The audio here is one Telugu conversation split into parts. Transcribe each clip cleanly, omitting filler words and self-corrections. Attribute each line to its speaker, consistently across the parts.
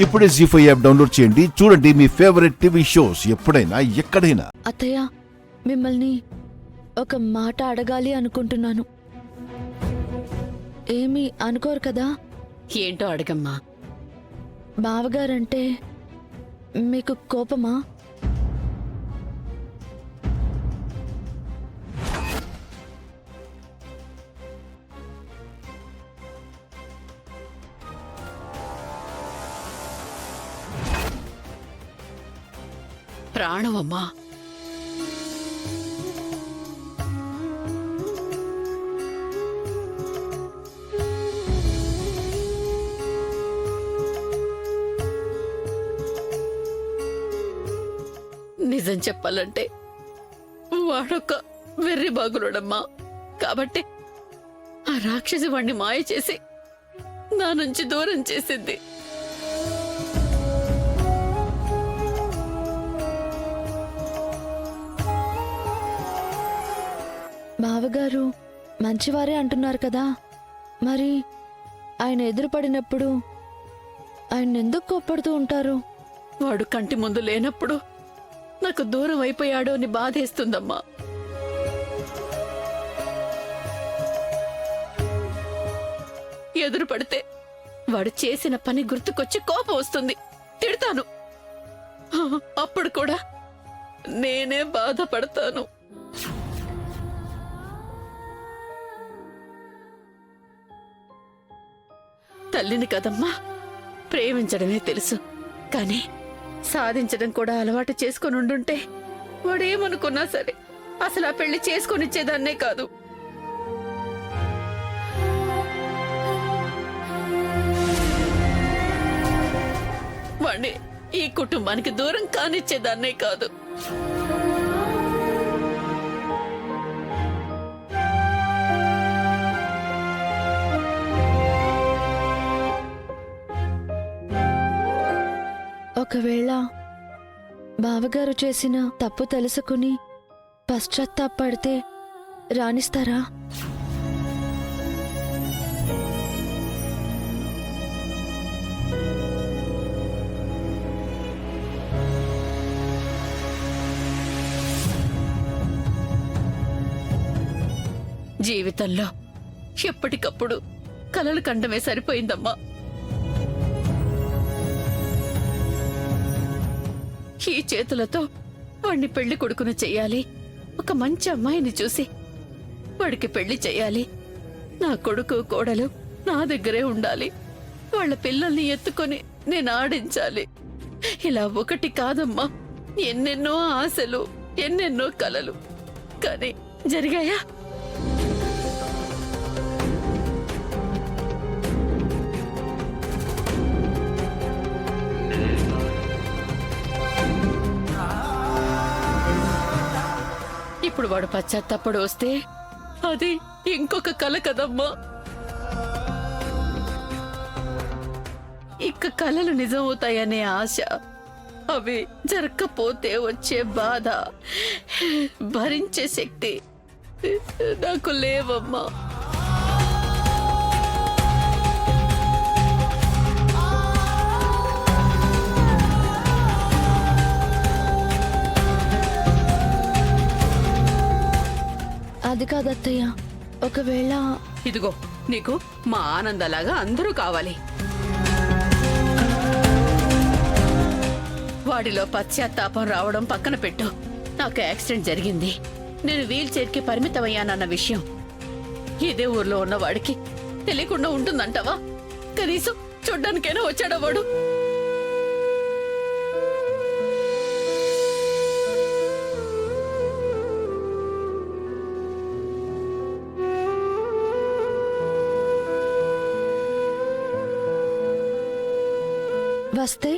Speaker 1: ఇప్పుడే జీ5 యాప్ డౌన్లోడ్ చేయండి. చూడండి మీ ఫేవరెట్ టీవీ షోస్ ఎప్పుడైనా ఎక్కడైనా.
Speaker 2: అత్తయ్య, మిమ్మల్ని ఒక మాట అడగాలి అనుకుంటున్నాను. ఏమీ అనుకోరు కదా?
Speaker 3: ఏంటో అడగమ్మా.
Speaker 2: బావగారంటే మీకు కోపమా?
Speaker 3: ప్రాణమమ్మా. నిజం చెప్పాలంటే వాడొక వెర్రి బాగులోడమ్మా. కాబట్టి ఆ రాక్షసి వాణ్ణి మాయ చేసి నా నుంచి దూరం చేసింది.
Speaker 2: బావగారు మంచివారే అంటున్నారు కదా, మరి ఆయన ఎదురుపడినప్పుడు ఆయన ఎందుకు కోప్పడుతూ ఉంటారు?
Speaker 3: వాడు కంటి ముందు లేనప్పుడు నాకు దూరం అయిపోయాడు అని బాధేస్తుందమ్మా. ఎదురు పడితే వాడు చేసిన పని గుర్తుకొచ్చి కోపం వస్తుంది, తిడతాను. అప్పుడు కూడా నేనే బాధపడతాను. తల్లిని కదమ్మా, ప్రేమించడమే తెలుసు, కానీ సాధించడం కూడా అలవాటు చేసుకొని ఉండుంటే వాడేమనుకున్నా సరే అసలు ఆ పెళ్లి చేసుకొనిచ్చేదాన్నే కాదు. వాణ్ణి ఈ కుటుంబానికి దూరం కానిచ్చేదాన్నే కాదు.
Speaker 2: ఒకవేళ బావగారు చేసిన తప్పు తెలుసుకుని పశ్చాత్తాపడితే రాణిస్తారా?
Speaker 3: జీవితంలో ఎప్పటికప్పుడు కలలు కండమే సరిపోయిందమ్మా. ఈ చేతులతో వాణ్ణి పెళ్లి కొడుకును చెయ్యాలి, ఒక మంచి అమ్మాయిని చూసి వాడికి పెళ్లి చెయ్యాలి, నా కొడుకు కోడలు నా దగ్గరే ఉండాలి, వాళ్ళ పిల్లల్ని ఎత్తుకొని నేను ఆడించాలి. ఇలా ఒకటి కాదమ్మా, ఎన్నెన్నో ఆశలు, ఎన్నెన్నో కలలు. కానీ జరిగాయా? ఇప్పుడు వాడు పశ్చాత్తాపడు వస్తే అది ఇంకొక కల కదమ్మా. ఇక కలలు నిజమవుతాయనే ఆశ, అవి జరగకపోతే వచ్చే బాధ భరించే శక్తి నాకు లేవమ్మా.
Speaker 2: అది కాదత్తయ్య, ఒకవేళ
Speaker 3: ఇదిగో నీకు మా ఆనందలాగా అందరూ కావాలి. వాడిలో పశ్చాత్తాపం రావడం పక్కన పెట్టు. నాకు యాక్సిడెంట్ జరిగింది, నేను వీల్ చైర్కి పరిమితమయ్యానన్న విషయం ఇదే ఊర్లో ఉన్న వాడికి తెలియకుండా ఉంటుందంటావా? కనీసం చూడ్డానికైనా వచ్చాడా వాడు?
Speaker 2: వస్తే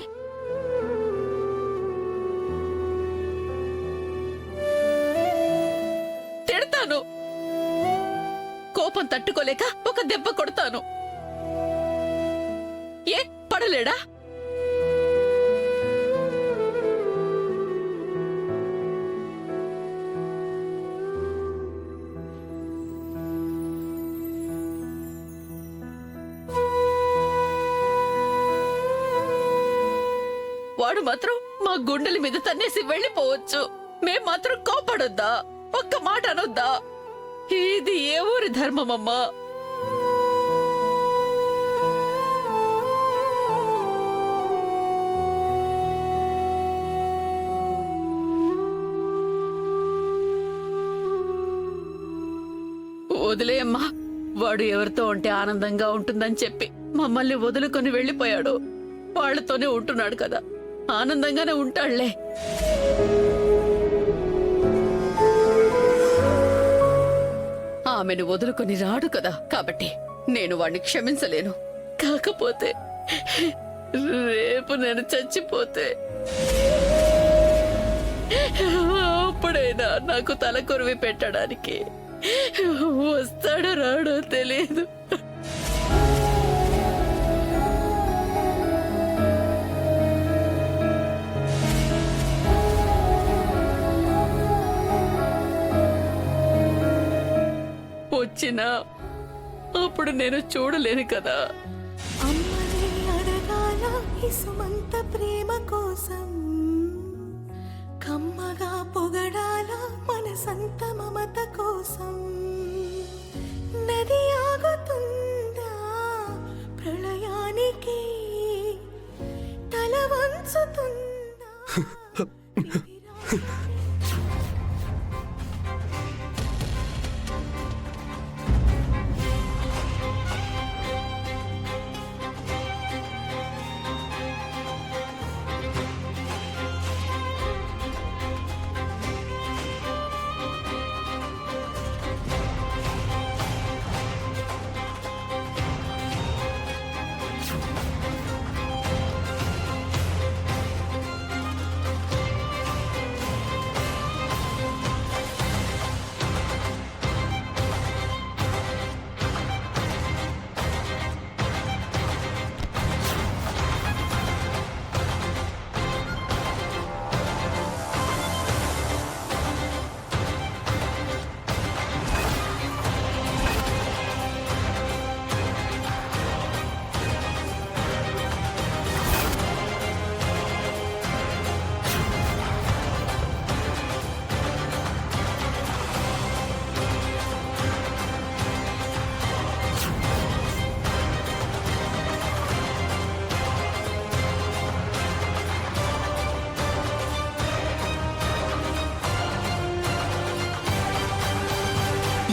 Speaker 3: తిడతాను, కోపం తట్టుకోలేక ఒక దెబ్బ కొడతాను. ఏ పడలేడా? వాడు మాత్రం మా గుండెల మీద తన్నేసి వెళ్ళిపోవచ్చు. మేం మాత్రం కోపడొద్దా? ఒక్క మాట అనొద్దా? ఇది ఏ ఊరి ధర్మమమ్మా? వదిలేయమ్మా. వాడు ఎవరితో ఉంటే ఆనందంగా ఉంటుందని చెప్పి మమ్మల్ని వదులుకొని వెళ్ళిపోయాడు. వాళ్లతోనే ఉంటున్నాడు కదా, ఆనందంగానే ఉంటాడులే. ఆమెను వదులుకొని రాడు కదా, కాబట్టి నేను వాణ్ణి క్షమించలేను. కాకపోతే రేపు నేను చచ్చిపోతే అప్పుడైనా నాకు తల కొరివి పెట్టడానికి వస్తాడో రాడో తెలియదు. వచ్చినా అప్పుడు నేను చూడలేను కదా.
Speaker 4: అమ్మని అడగాల ఇసుమంత ప్రేమ కోసం, కమ్మగా పొగడాల మనసంత మమత కోసం. నది ఆగుతుందా ప్రళయానికి, తల వంచుతుందా?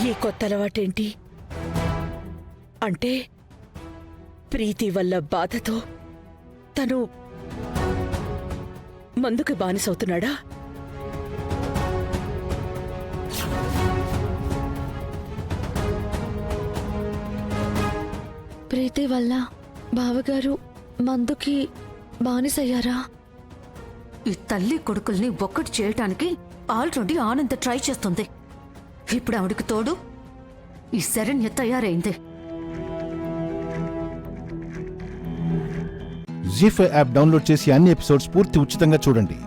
Speaker 3: ఈ కొత్త అలవాటేంటి? అంటే ప్రీతి వల్ల బాధతో తను మందుకి బానిసవుతున్నాడా?
Speaker 2: ప్రీతి వల్ల బావగారు మందుకి బానిసయ్యారా?
Speaker 5: ఈ తల్లి కొడుకుల్ని ఒక్కటి చేయటానికి ఆల్రెడీ ఆనంద్ ట్రై చేస్తుంది. ఇప్పుడు ఆవిడకి తోడు ఈ శరణ్య తయారైంది.
Speaker 1: జీ5 యాప్ డౌన్లోడ్ చేసి అన్ని ఎపిసోడ్స్ పూర్తి ఉచితంగా చూడండి.